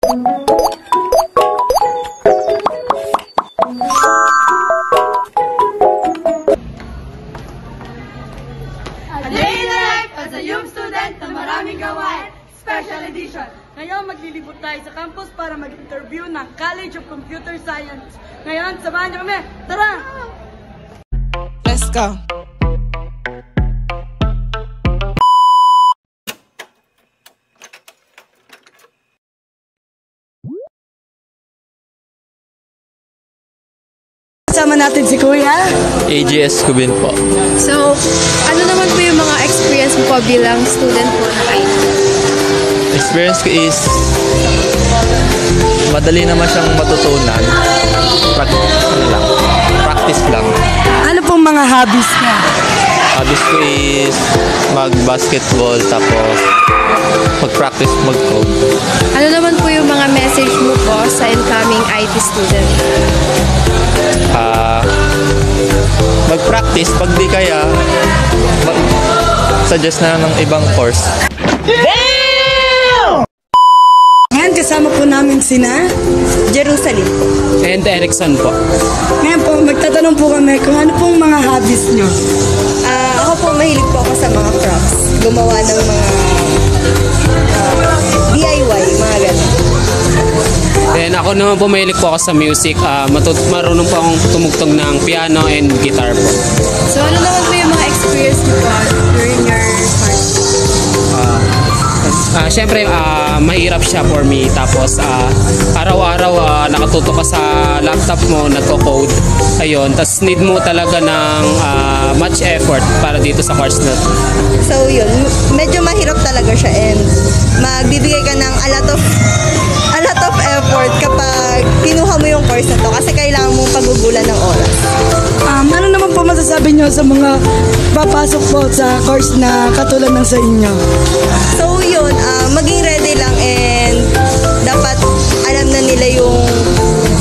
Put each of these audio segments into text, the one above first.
A Day in the Life as a Young Student na maraming gawain, Special Edition. Ngayon maglilibot tayo sa campus para mag-interview ng College of Computer Science. Ngayon, samahan niyo kami. Tara! Let's go! Kasama natin si Kuya. AGS Kubin po. So, ano naman po yung mga experience mo po bilang student po na IT? Experience ko is madali naman siyang matutunan. Practice lang. Ano pong mga hobbies niya? Hobbies ko is mag-basketball tapos mag-practice mag-code. Ano naman po yung mga message mo po sa incoming IT student? Mag-practice. Pag di kaya, suggest na ng ibang course. Ngayon kasama po namin sina Jerusalem And Erickson po. Ngayon po, magtatanong po kami kung ano pong mga hobbies niyo. Ako po, mahilig po ako sa mga crafts. Gumawa ng mga DIY, mga ganun. Then ako naman po mahilig po ako sa music. Marunong po akong tumugtog ng piano and guitar po. So, ano naman po yung mga experience mo po during your course? Siyempre, mahirap siya for me. Tapos, araw-araw nakatuto ka sa laptop mo, nagko-code. Ayun, tapos need mo talaga ng much effort para dito sa course na. So yun, medyo mahirap talaga siya and magbibigay ka ng a lot of effort kapag kinuha mo yung course na to kasi kailangan mong pagugulan ng oras. Ano naman po masasabi niyo sa mga papasok po sa course na katulad ng sa inyo? So yun, maging ready lang and dapat alam na nila yung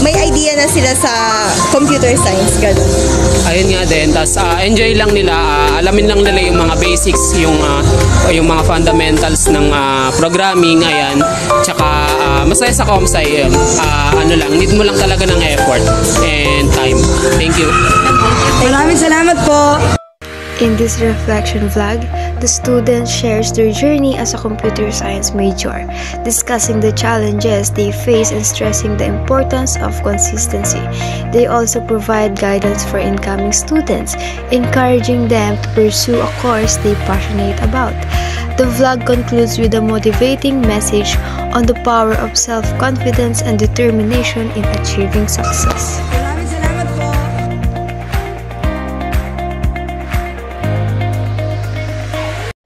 may idea na sila sa computer science, gano'n. Ayun nga din, tapos enjoy lang nila, alamin lang nila yung mga basics, yung mga fundamentals ng programming, ayan. Tsaka masaya sa ComSci, yun. Ano lang, need mo lang talaga ng effort and time. Thank you. Maraming salamat po! In this reflection vlog, the student shares their journey as a computer science major, discussing the challenges they face and stressing the importance of consistency. They also provide guidance for incoming students, encouraging them to pursue a course they are passionate about. The vlog concludes with a motivating message on the power of self-confidence and determination in achieving success. Maraming salamat po!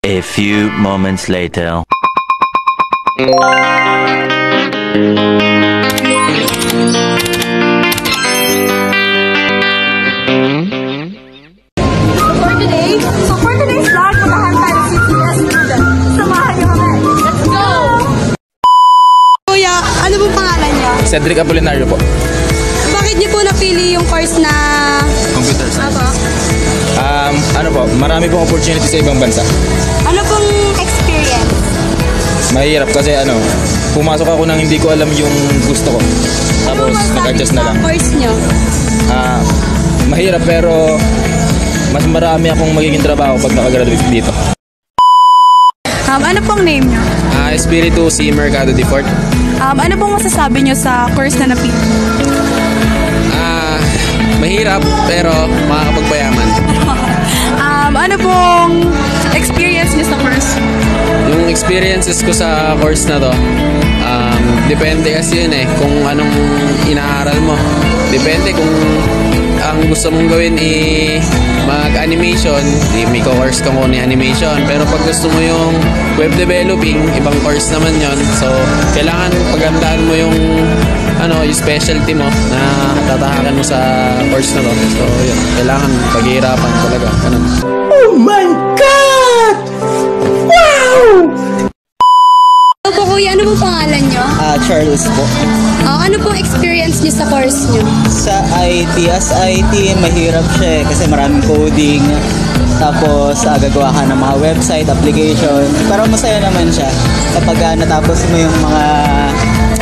A few moments later. For today's vlog, puntahan tayo si CS student. Samahan niyo kami. Let's go! Kuya, ano pong pangalan niyo? Cedric Apolinario po. Bakit niyo po napili yung course na... Computer science. Apa? Ano po, marami pong opportunity sa ibang bansa. Ano pong experience? Mahirap kasi pumasok ako nang hindi ko alam yung gusto ko. Tapos nag-adjust na lang. Course niyo? Mahirap pero mas marami akong magiging trabaho pag nakagraduate dito. Ano pong name niyo? Espiritu C. Mercado de Fort. Ano pong masasabi niyo sa course na napili? Mahirap pero makakapagpayaman. Ano pong experience niyo sa course? Yung experiences ko sa course na to, depende kasi yun kung anong inaaral mo. Depende kung ang gusto mong gawin mag-animation, may course ka muna ni animation. Pero pag gusto mo yung web developing, ibang course naman yon. So, kailangan pagandaan mo yung yung specialty mo na tatahakan mo sa course na to. So, yun. Kailangan paghihirapan talaga. Oh my God! Wow! Opo kuya, ano pong pangalan nyo? Charles po. Ano pong experience nyo sa course nyo? Sa IT, as IT, mahirap siya kasi maraming coding. Tapos gagawa ka ng mga website, application. Pero masaya naman siya kapag natapos mo yung mga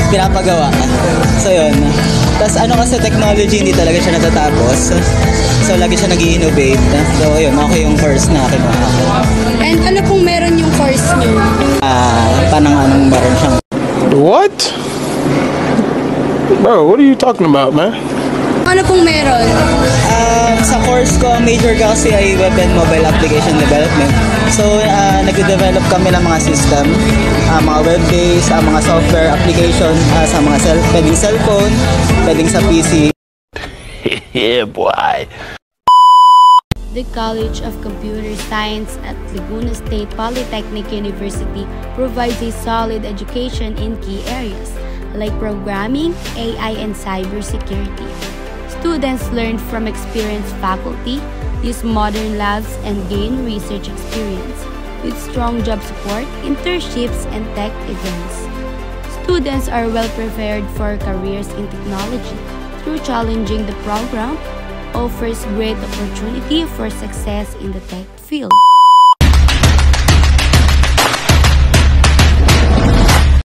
pinapagawa. So yun. Tapos kasi technology, hindi talaga siya natatapos. So lagi siya nag-i-innovate. So yun, okay yung course na kinuha ko. And ano pong meron yung course niyo? Anong meron siyang... What? Bro, what are you talking about, man? Ano pong meron? Sa course ko, major ko kasi ay web and mobile application development. So, nag-develop kami ng mga system, mga web-based, mga software application sa mga pwedeng cellphone, pwedeng sa PC. Yeah, boy. The College of Computer Science at Laguna State Polytechnic University provides a solid education in key areas like programming, AI, and cybersecurity. Students learn from experienced faculty, use modern labs, and gain research experience with strong job support, internships, and tech events. Students are well prepared for careers in technology through challenging the program offers great opportunity for success in the tech field.